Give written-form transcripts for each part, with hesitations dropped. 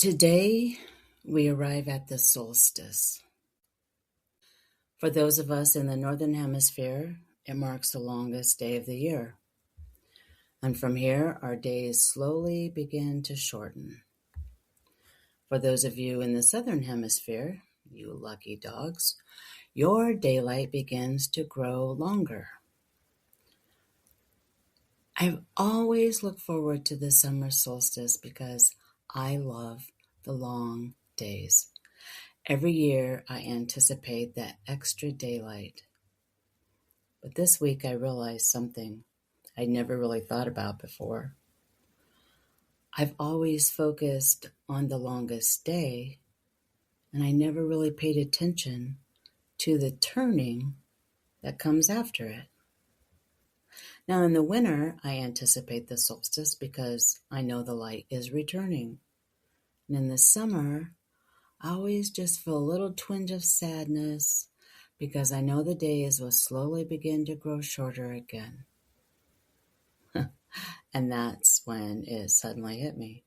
Today, we arrive at the solstice. For those of us in the Northern Hemisphere, it marks the longest day of the year. And from here, our days slowly begin to shorten. For those of you in the Southern Hemisphere, you lucky dogs, your daylight begins to grow longer. I've always looked forward to the summer solstice because I love the long days. Every year, I anticipate that extra daylight. But this week, I realized something I never really thought about before. I've always focused on the longest day, and I never really paid attention to the turning that comes after it. Now, in the winter, I anticipate the solstice because I know the light is returning. And in the summer, I always just feel a little twinge of sadness because I know the days will slowly begin to grow shorter again. And that's when it suddenly hit me.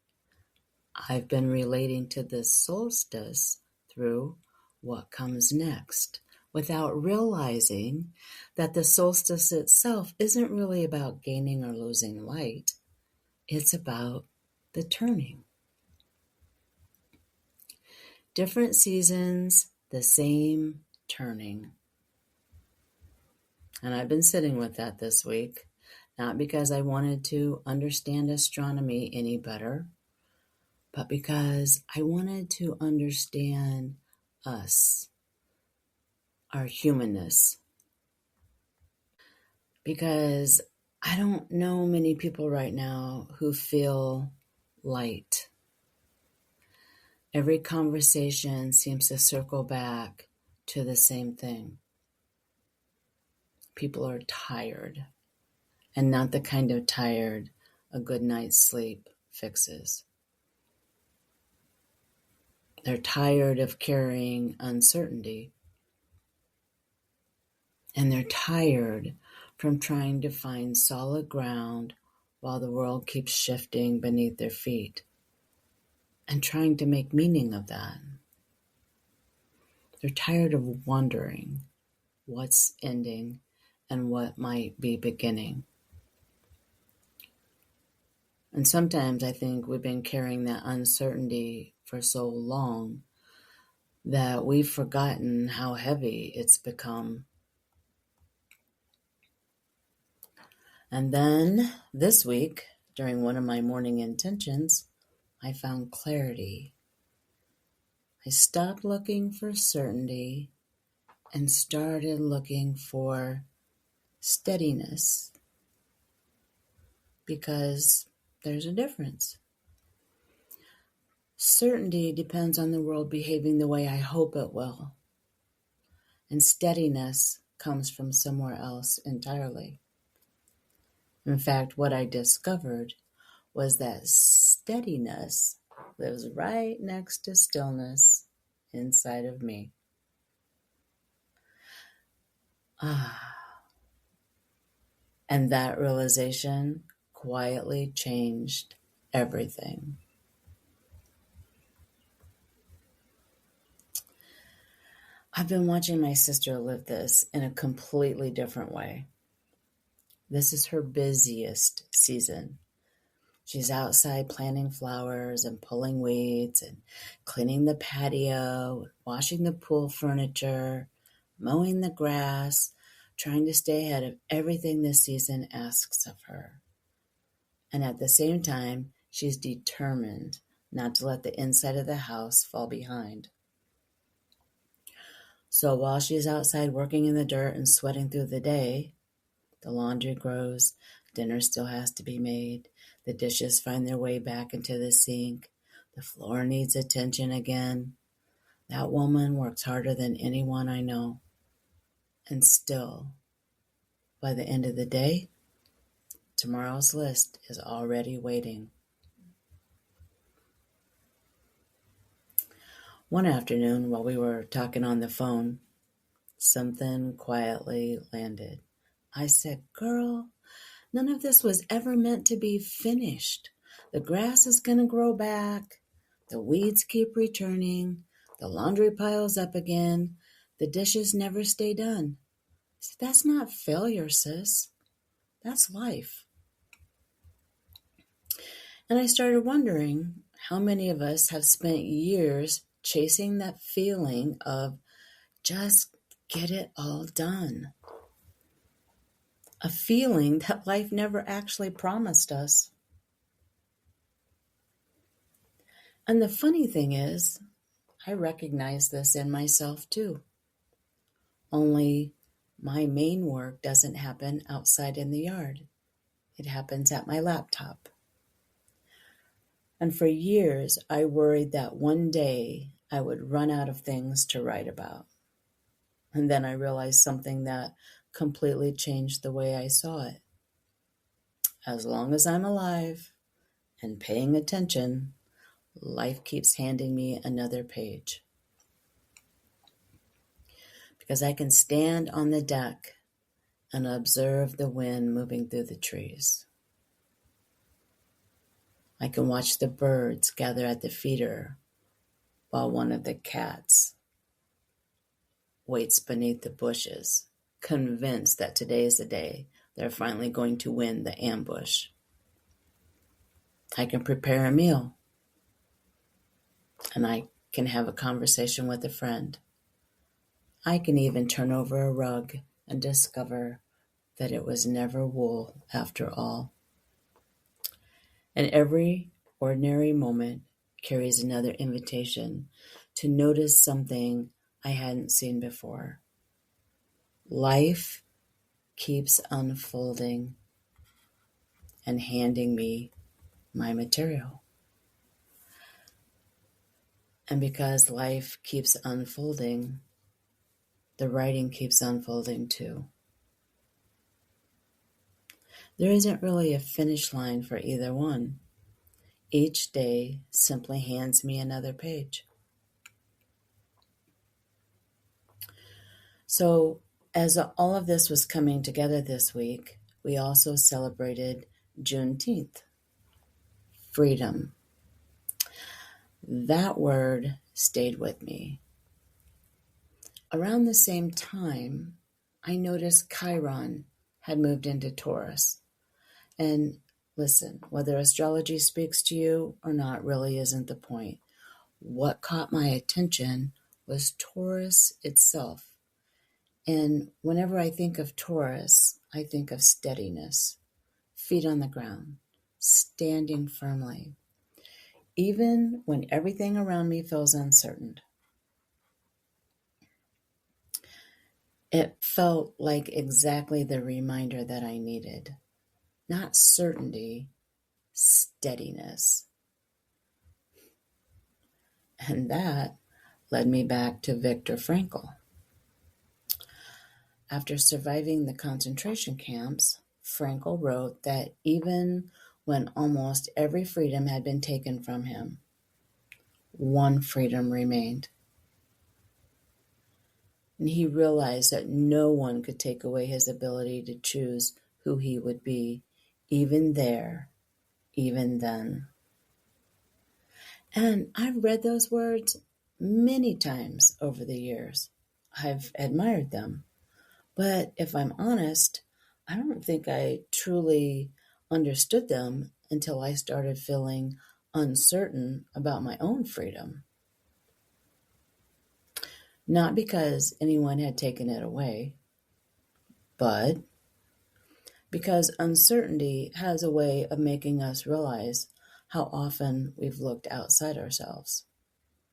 I've been relating to this solstice through what comes next without realizing that the solstice itself isn't really about gaining or losing light. It's about the turning. Different seasons, the same turning. And I've been sitting with that this week, not because I wanted to understand astronomy any better, but because I wanted to understand us, our humanness. Because I don't know many people right now who feel light. Every conversation seems to circle back to the same thing. People are tired, and not the kind of tired a good night's sleep fixes. They're tired of carrying uncertainty, and they're tired from trying to find solid ground while the world keeps shifting beneath their feet, and trying to make meaning of that. They're tired of wondering what's ending and what might be beginning. And sometimes I think we've been carrying that uncertainty for so long that we've forgotten how heavy it's become. And then this week, during one of my morning intentions, I found clarity. I stopped looking for certainty and started looking for steadiness, because there's a difference. Certainty depends on the world behaving the way I hope it will, and steadiness comes from somewhere else entirely. In fact, what I discovered was that steadiness lives right next to stillness inside of me. And that realization quietly changed everything. I've been watching my sister live this in a completely different way. This is her busiest season. She's outside planting flowers and pulling weeds and cleaning the patio, washing the pool furniture, mowing the grass, trying to stay ahead of everything this season asks of her. And at the same time, she's determined not to let the inside of the house fall behind. So while she's outside working in the dirt and sweating through the day, the laundry grows, dinner still has to be made, the dishes find their way back into the sink, the floor needs attention again. That woman works harder than anyone I know. And still, by the end of the day, tomorrow's list is already waiting. One afternoon, while we were talking on the phone, something quietly landed. I said, "Girl, none of this was ever meant to be finished. The grass is going to grow back. The weeds keep returning, the laundry piles up again, the dishes never stay done. That's not failure, sis. That's life. And I started wondering how many of us have spent years chasing that feeling of just get it all done. A feeling that life never actually promised us. And the funny thing is, I recognize this in myself too. Only my main work doesn't happen outside in the yard. It happens at my laptop. And for years, I worried that one day I would run out of things to write about. And then I realized something that completely changed the way I saw it. As long as I'm alive and paying attention, life keeps handing me another page. Because I can stand on the deck and observe the wind moving through the trees. I can watch the birds gather at the feeder while one of the cats waits beneath the bushes, convinced that today is the day they're finally going to win the ambush. I can prepare a meal, and I can have a conversation with a friend. I can even turn over a rug and discover that it was never wool after all. And every ordinary moment carries another invitation to notice something I hadn't seen before. Life keeps unfolding and handing me my material. And because life keeps unfolding, the writing keeps unfolding too. There isn't really a finish line for either one. Each day simply hands me another page. So, as all of this was coming together this week, we also celebrated Juneteenth. Freedom. That word stayed with me. Around the same time, I noticed Chiron had moved into Taurus. And listen, whether astrology speaks to you or not really isn't the point. What caught my attention was Taurus itself. And whenever I think of Taurus, I think of steadiness, feet on the ground, standing firmly, even when everything around me feels uncertain. It felt like exactly the reminder that I needed. Not certainty, steadiness. And that led me back to Viktor Frankl. After surviving the concentration camps, Frankl wrote that even when almost every freedom had been taken from him, one freedom remained. And he realized that no one could take away his ability to choose who he would be, even there, even then. And I've read those words many times over the years. I've admired them. But if I'm honest, I don't think I truly understood them until I started feeling uncertain about my own freedom. Not because anyone had taken it away, but because uncertainty has a way of making us realize how often we've looked outside ourselves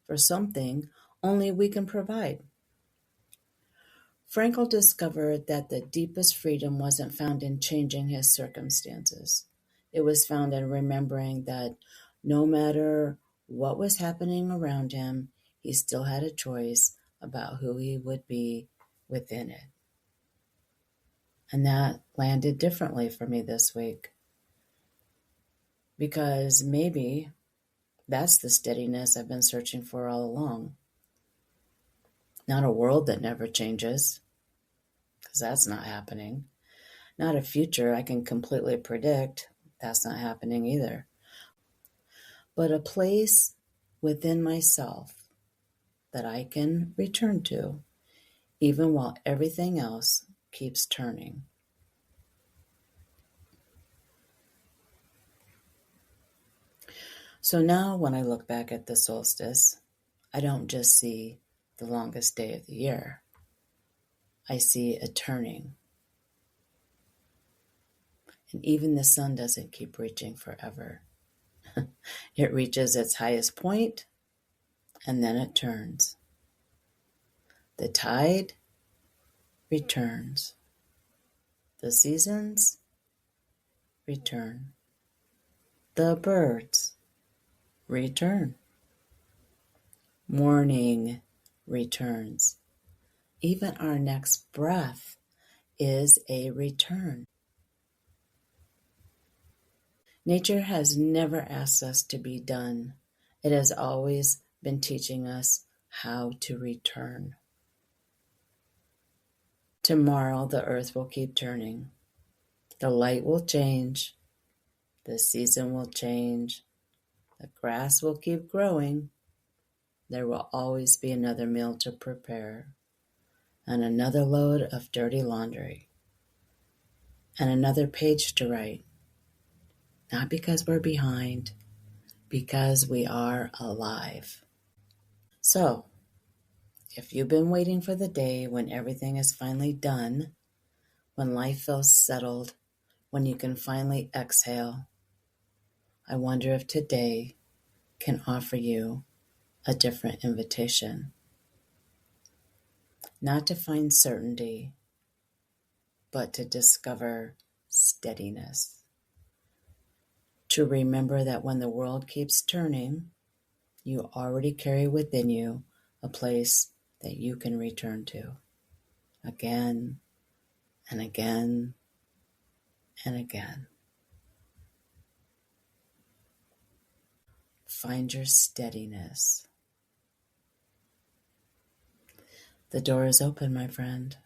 for something only we can provide. Frankl discovered that the deepest freedom wasn't found in changing his circumstances. It was found in remembering that no matter what was happening around him, he still had a choice about who he would be within it. And that landed differently for me this week. Because maybe that's the steadiness I've been searching for all along. Not a world that never changes, because that's not happening. Not a future I can completely predict. That's not happening either. But a place within myself that I can return to, even while everything else keeps turning. So now when I look back at the solstice, I don't just see the longest day of the year. I see a turning. And even the sun doesn't keep reaching forever. It reaches its highest point, and then it turns. The tide returns. The seasons return. The birds return. Morning returns. Even our next breath is a return. Nature has never asked us to be done. It has always been teaching us how to return. Tomorrow the earth will keep turning. The light will change. The season will change. The grass will keep growing. There will always be another meal to prepare, and another load of dirty laundry, and another page to write. Not because we're behind, because we are alive. So, if you've been waiting for the day when everything is finally done, when life feels settled, when you can finally exhale, I wonder if today can offer you a different invitation. Not to find certainty, but to discover steadiness. To remember that when the world keeps turning, you already carry within you a place that you can return to again and again and again. Find your steadiness. The door is open, my friend.